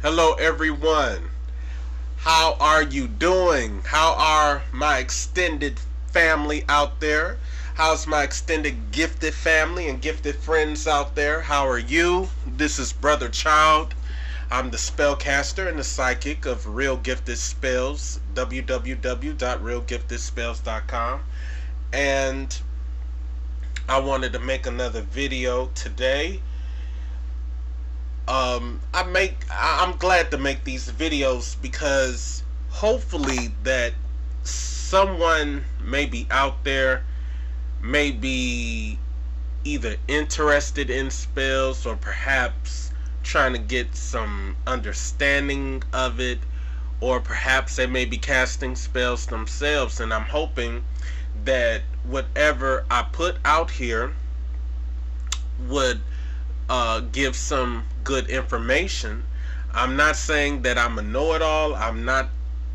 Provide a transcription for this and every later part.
Hello everyone. How are you doing? How are my extended family out there? How's my extended gifted family and gifted friends out there? How are you? This is Brother Child. I'm the spellcaster and the psychic of Real Gifted Spells, www.realgiftedspells.com. And I wanted to make another video today. I'm glad to make these videos because hopefully that someone may be out there, may be either interested in spells or perhaps trying to get some understanding of it, or perhaps they may be casting spells themselves. And I'm hoping that whatever I put out here would give some good information. I'm not saying that I'm a know-it-all. I'm not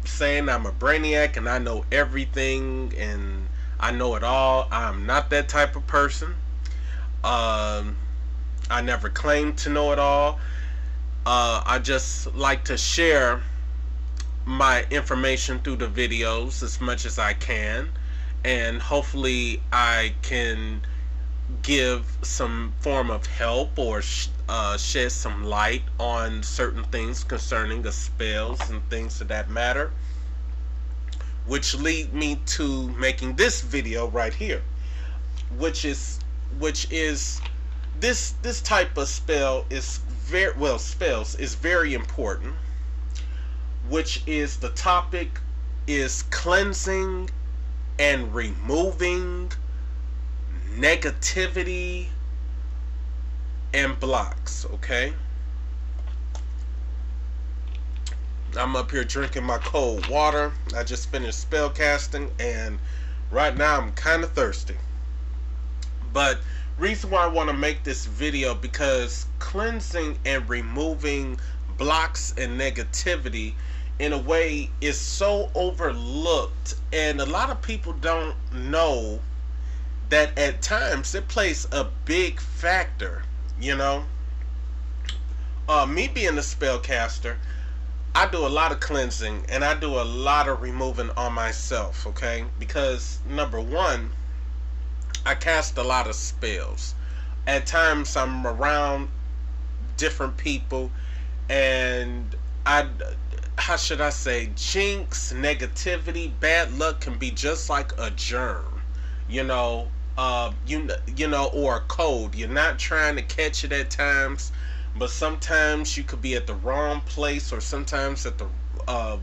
saying I'm a brainiac and I know everything and I know it all. I'm not that type of person. I never claimed to know it all. I just like to share my information through the videos as much as I can, and hopefully I can give some form of help or shed some light on certain things concerning the spells and things of that matter, which lead me to making this video right here, which is this type of spell is spells is very important, which is the topic is cleansing and removing negativity and blocks. Okay, I'm up here drinking my cold water. I just finished spell casting and right now I'm kind of thirsty. But reason why I want to make this video, because cleansing and removing blocks and negativity in a way is so overlooked, and a lot of people don't know that at times it plays a big factor. You know, me being a spellcaster, I do a lot of cleansing and I do a lot of removing on myself, okay? Because number one, I cast a lot of spells. At times I'm around different people and how should I say, jinx, negativity, bad luck can be just like a germ, you know, you know, or a cold. You're not trying to catch it at times, but sometimes you could be at the wrong place, or sometimes at the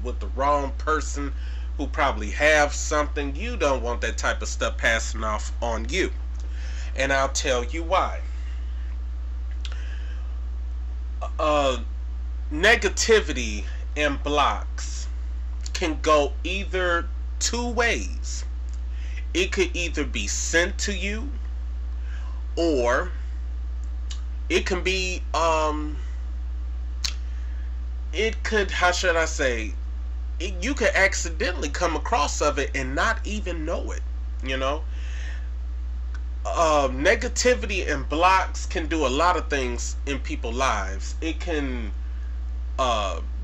with the wrong person who probably have something. You don't want that type of stuff passing off on you, and I'll tell you why. Negativity and blocks can go either two ways. It could either be sent to you, or it can be it could, how should I say, you could accidentally come across of it and not even know it, you know. Negativity and blocks can do a lot of things in people's lives. It can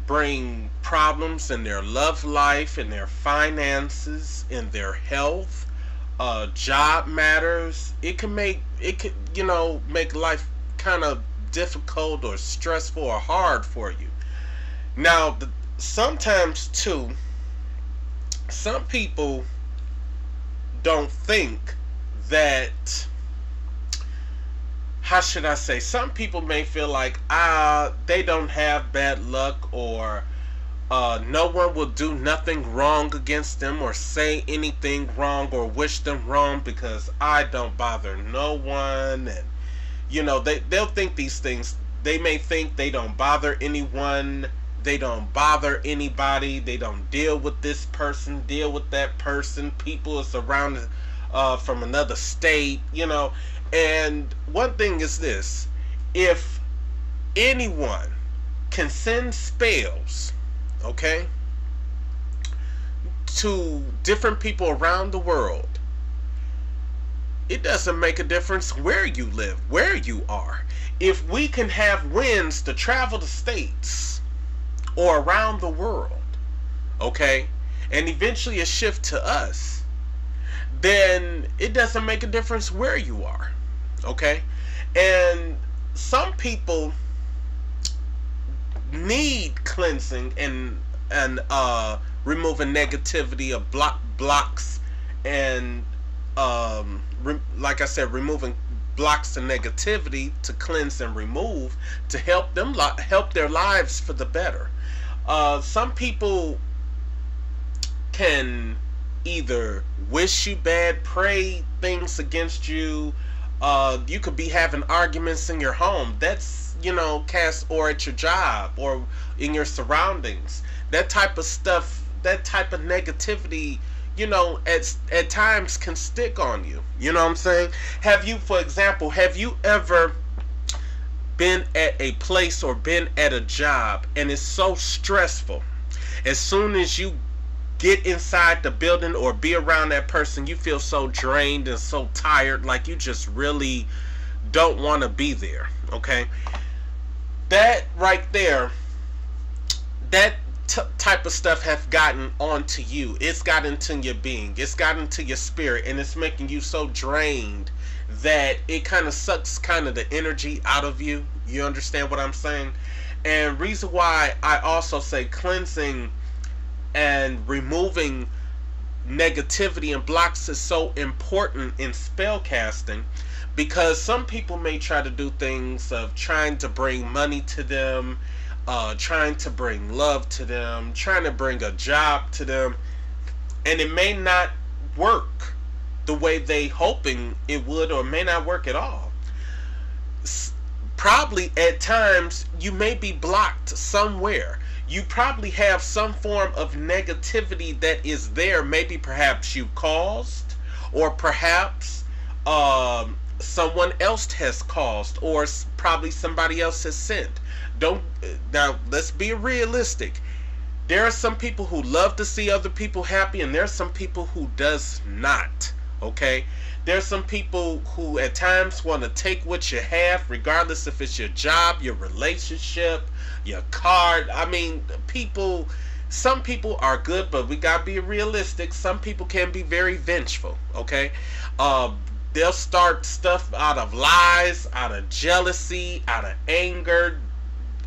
bring problems in their love life, in their finances, in their health, job matters. It can you know, make life kind of difficult or stressful or hard for you. Now, sometimes too, some people don't think that, how should I say, some people may feel like they don't have bad luck, or no one will do nothing wrong against them or say anything wrong or wish them wrong because I don't bother no one. And you know, they'll think these things. They may think they don't bother anyone, they don't bother anybody, they don't deal with this person, deal with that person, people is around from another state, you know. And one thing is this: if anyone can send spells, okay, to different people around the world, it doesn't make a difference where you live, where you are. If we can have winds to travel the states, or around the world, okay, and eventually a shift to us, then it doesn't make a difference where you are, okay? And some people need cleansing and removing negativity of blocks and like I said, removing blocks to negativity to cleanse and remove to help them help their lives for the better. Some people can either wish you bad, pray things against you. You could be having arguments in your home. That's, cast, or at your job or in your surroundings. That type of stuff, that type of negativity, at times can stick on you. You know what I'm saying? For example, have you ever been at a place or been at a job and it's so stressful? As soon as you get inside the building or be around that person, you feel so drained and so tired, like you just really don't want to be there, okay? That right there, that type of stuff have gotten onto you. It's got into your being. It's got into your spirit, and it's making you so drained that it kind of sucks kind of the energy out of you. You understand what I'm saying? And reason why I also say cleansing and removing negativity and blocks is so important in spell casting, because some people may try to do things of trying to bring money to them, trying to bring love to them, trying to bring a job to them, and it may not work the way they hoping it would, or may not work at all. Probably at times you may be blocked somewhere. You probably have some form of negativity that is there. Maybe perhaps you caused, or perhaps someone else has caused, or probably somebody else has sent. Now let's be realistic. There are some people who love to see other people happy, and there's some people who does not, okay? There's some people who at times want to take what you have, regardless if it's your job, your relationship, your car. I mean, some people are good, but we gotta be realistic. Some people can be very vengeful, okay? They'll start stuff out of lies, out of jealousy, out of anger,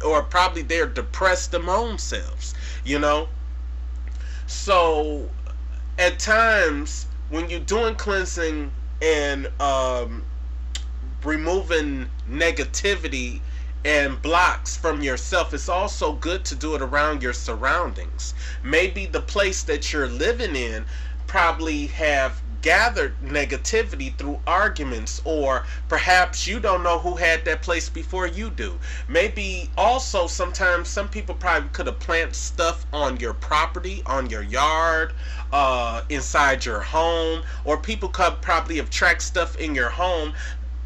or probably they're depressed them own selves, So at times when you're doing cleansing and removing negativity and blocks from yourself, it's also good to do it around your surroundings. Maybe the place that you're living in probably have gathered negativity through arguments, or perhaps you don't know who had that place before you do. Maybe also sometimes some people probably could have planted stuff on your property, on your yard, inside your home, or people could probably have tracked stuff in your home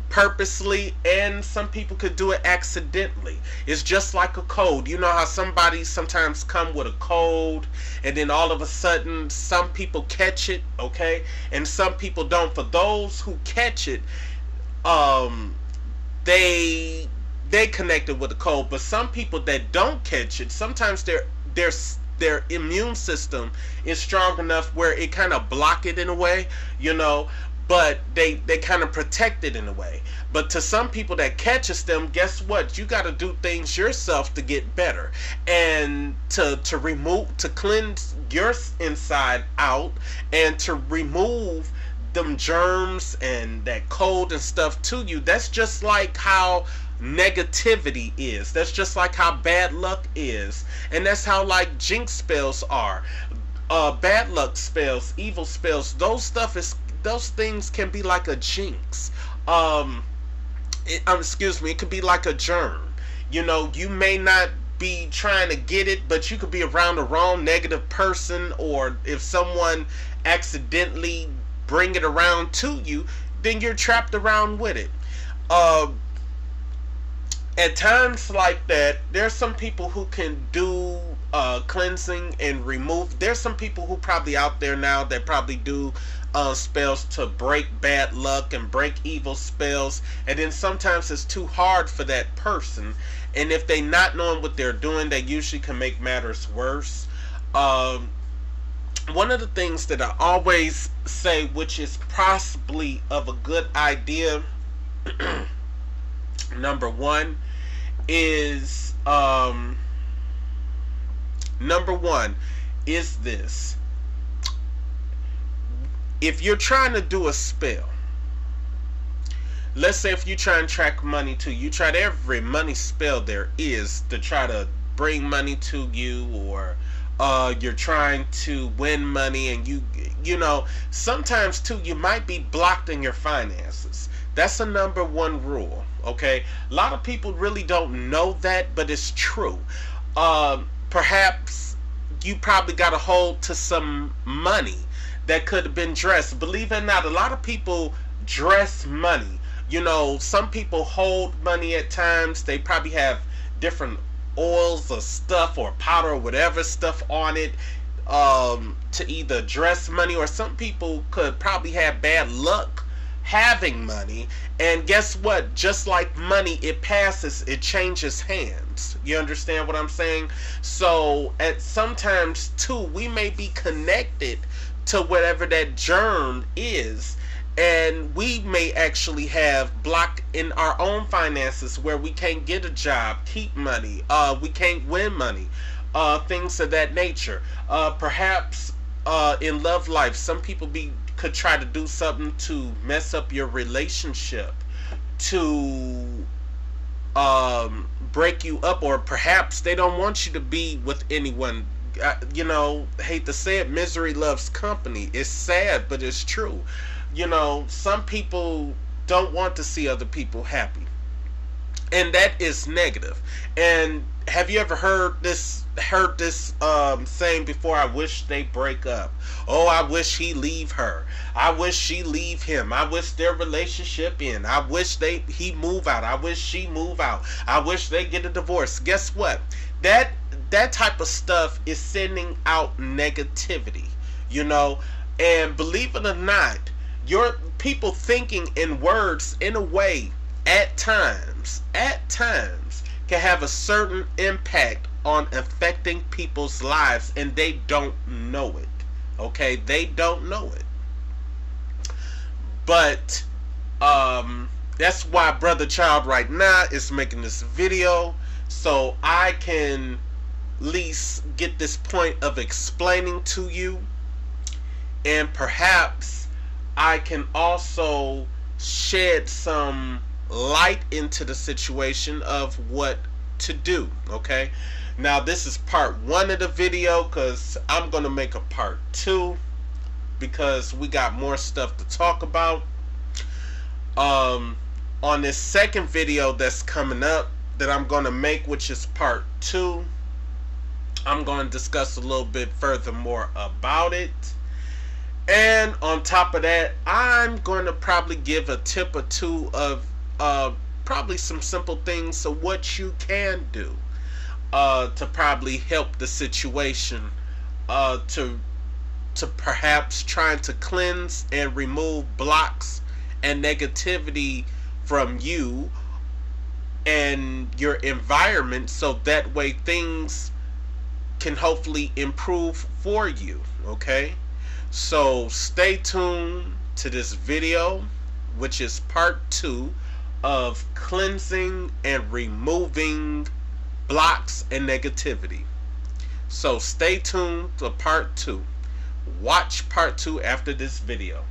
purposely, and some people could do it accidentally. It's just like a code. You know how somebody sometimes come with a code and then all of a sudden some people catch it, okay, and some people don't. For those who catch it, they connected with the code, but some people that don't catch it, sometimes their immune system is strong enough where it kind of block it in a way, but they kind of protect it in a way. But to some people that catches them, guess what? You got to do things yourself to get better, and to cleanse your inside out, and to remove them germs and that cold and stuff to you. That's just like how negativity is. That's just like how bad luck is, and that's how like jinx spells are. Bad luck spells, evil spells, those things can be like a jinx. It could be like a germ. You may not be trying to get it, but you could be around the wrong negative person, or if someone accidentally bring it around to you, then you're trapped around with it. At times like that, there's some people who can do cleansing and remove. There's some people who probably out there now that probably do spells to break bad luck and break evil spells, and then sometimes it's too hard for that person, and if they not knowing what they're doing, they usually can make matters worse. One of the things that I always say, which is possibly of a good idea, number one is this: if you're trying to do a spell, let's say if you try and track money to you, tried every money spell there is to try to bring money to you, or you're trying to win money, and you know, sometimes too you might be blocked in your finances. That's the number one rule, okay? A lot of people really don't know that, but it's true. Perhaps you probably got a hold to some money that could have been dressed. Believe it or not, a lot of people dress money. You know, some people hold money at times. They probably have different oils or stuff or powder or whatever stuff on it to either dress money, or some people could probably have bad luck having money, and guess what, just like money, it passes, it changes hands. You understand what I'm saying? So at sometimes too we may be connected to whatever that germ is, and we may actually have blocked in our own finances where we can't get a job, keep money, we can't win money, things of that nature. Perhaps in love life, some people could try to do something to mess up your relationship, to break you up, or perhaps they don't want you to be with anyone. You know, hate to say it, misery loves company. It's sad, but it's true. You know, some people don't want to see other people happy, and that is negative. And have you ever heard this saying before? I wish they break up. Oh, I wish he leave her. I wish she leave him. I wish their relationship end. I wish he move out. I wish she move out. I wish they get a divorce. Guess what? That type of stuff is sending out negativity, you know. And believe it or not, your people thinking in words in a way at times can have a certain impact on affecting people's lives, and they don't know it. Okay, they don't know it. But that's why Brother Child right now is making this video, so I can at least get this point of explaining to you, and perhaps I can also shed some light into the situation of what to do. Okay, now this is part 1 of the video, because I'm gonna make a part 2 because we got more stuff to talk about. On this second video that's coming up that I'm gonna make, which is part 2, I'm gonna discuss a little bit further more about it. And on top of that, I'm going to probably give a tip or two of probably some simple things of what you can do to probably help the situation, to perhaps trying to cleanse and remove blocks and negativity from you and your environment, so that way things can hopefully improve for you. Okay, so stay tuned to this video, which is part 2 of cleansing and removing blocks and negativity. So stay tuned to part 2. Watch part 2 after this video.